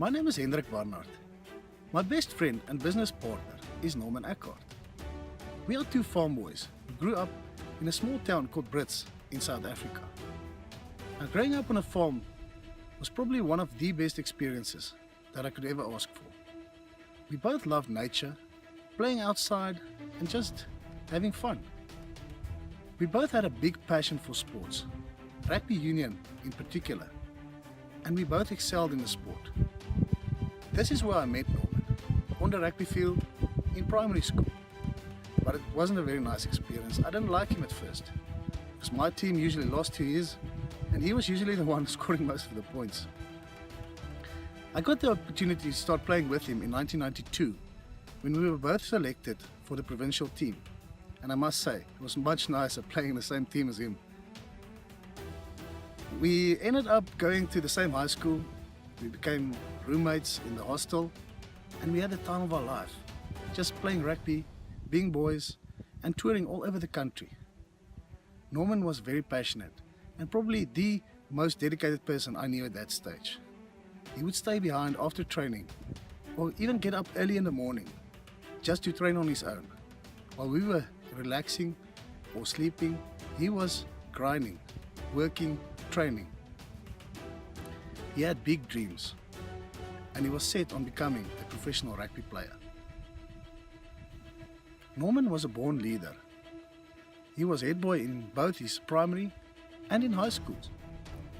My name is Hendrik Barnard. My best friend and business partner is Norman Eckhart. We are two farm boys who grew up in a small town called Brits in South Africa. Now, growing up on a farm was probably one of the best experiences that I could ever ask for. We both loved nature, playing outside and just having fun. We both had a big passion for sports, rugby union in particular, and we both excelled in the sport. This is where I met Norman, on the rugby field in primary school. But it wasn't a very nice experience. I didn't like him at first, because my team usually lost to his, and he was usually the one scoring most of the points. I got the opportunity to start playing with him in 1992, when we were both selected for the provincial team. And I must say, it was much nicer playing in the same team as him. We ended up going to the same high school. We became roommates in the hostel, and we had the time of our life, just playing rugby, being boys, and touring all over the country. Norman was very passionate, and probably the most dedicated person I knew at that stage. He would stay behind after training, or even get up early in the morning, just to train on his own. While we were relaxing or sleeping, he was grinding, working, training. He had big dreams, and he was set on becoming a professional rugby player. Norman was a born leader. He was head boy in both his primary and in high schools,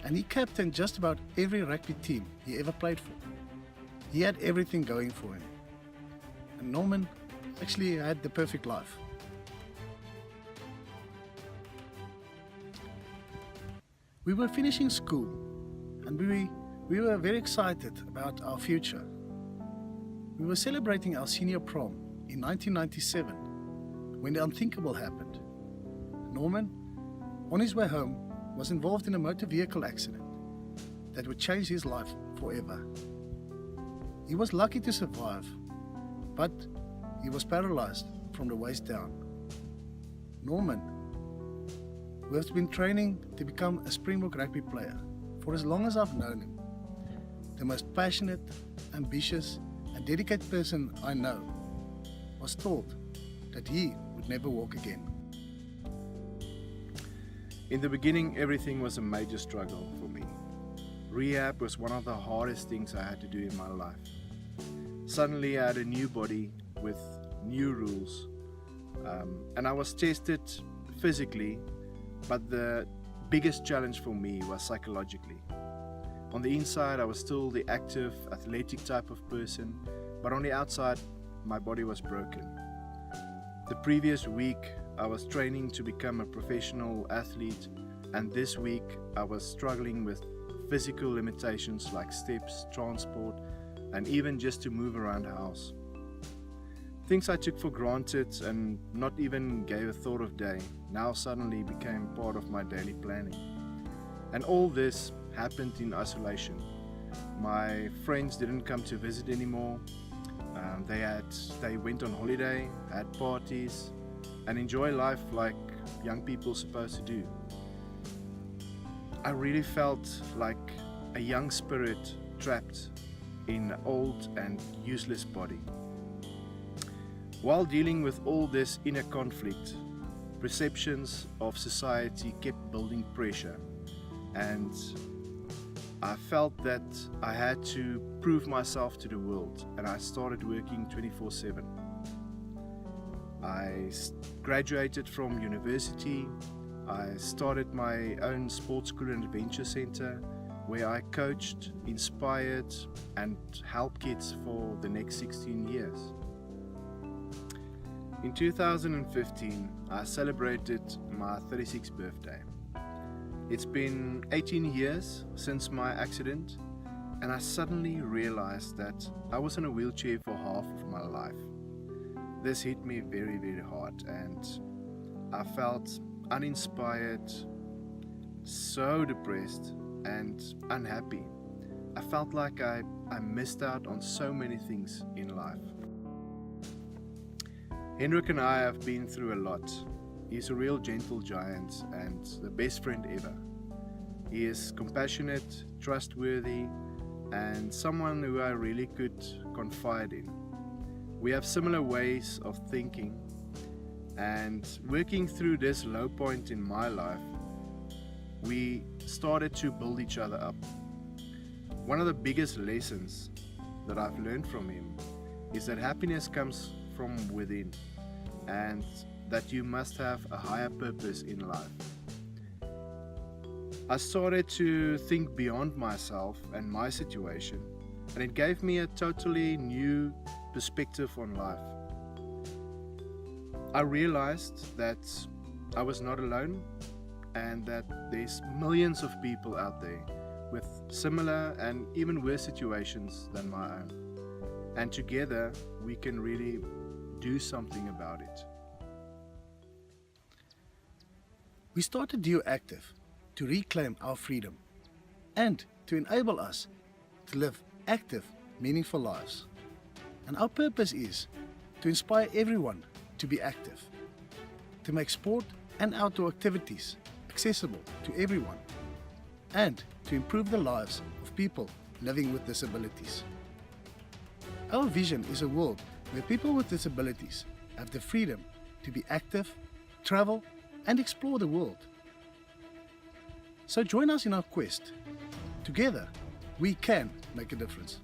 and he captained just about every rugby team he ever played for. He had everything going for him, and Norman actually had the perfect life. We were finishing school, and we were very excited about our future. We were celebrating our senior prom in 1997 when the unthinkable happened. Norman, on his way home, was involved in a motor vehicle accident that would change his life forever. He was lucky to survive, but he was paralyzed from the waist down. Norman, who has been training to become a Springbok rugby player for as long as I've known him, the most passionate, ambitious and dedicated person I know, was told that he would never walk again. In the beginning, everything was a major struggle for me. Rehab was one of the hardest things I had to do in my life. Suddenly I had a new body with new rules, and I was tested physically, but the biggest challenge for me was psychologically. On the inside, I was still the active, athletic type of person, but on the outside, my body was broken. The previous week, I was training to become a professional athlete, and this week, I was struggling with physical limitations like steps, transport, and even just to move around the house. Things I took for granted and not even gave a thought of day now suddenly became part of my daily planning. And all this happened in isolation. My friends didn't come to visit anymore. They went on holiday, had parties, and enjoy life like young people are supposed to do. I really felt like a young spirit trapped in an old and useless body. While dealing with all this inner conflict, perceptions of society kept building pressure, and I felt that I had to prove myself to the world, and I started working 24/7. I graduated from university. I started my own sports school and adventure center where I coached, inspired, and helped kids for the next 16 years. In 2015, I celebrated my 36th birthday. It's been 18 years since my accident, and I suddenly realized that I was in a wheelchair for half of my life. This hit me very, very hard, and I felt uninspired, so depressed and unhappy. I felt like I missed out on so many things in life. Hendrik and I have been through a lot. He's a real gentle giant and the best friend ever. He is compassionate, trustworthy, and someone who I really could confide in. We have similar ways of thinking, and working through this low point in my life, we started to build each other up. One of the biggest lessons that I've learned from him is that happiness comes from within, and that you must have a higher purpose in life. I started to think beyond myself and my situation, and it gave me a totally new perspective on life. I realized that I was not alone, and that there's millions of people out there with similar and even worse situations than my own. And together we can really do something about it. We started Duo Active to reclaim our freedom and to enable us to live active, meaningful lives. And our purpose is to inspire everyone to be active, to make sport and outdoor activities accessible to everyone, and to improve the lives of people living with disabilities. Our vision is a world where people with disabilities have the freedom to be active, travel, and explore the world. So join us in our quest. Together, we can make a difference.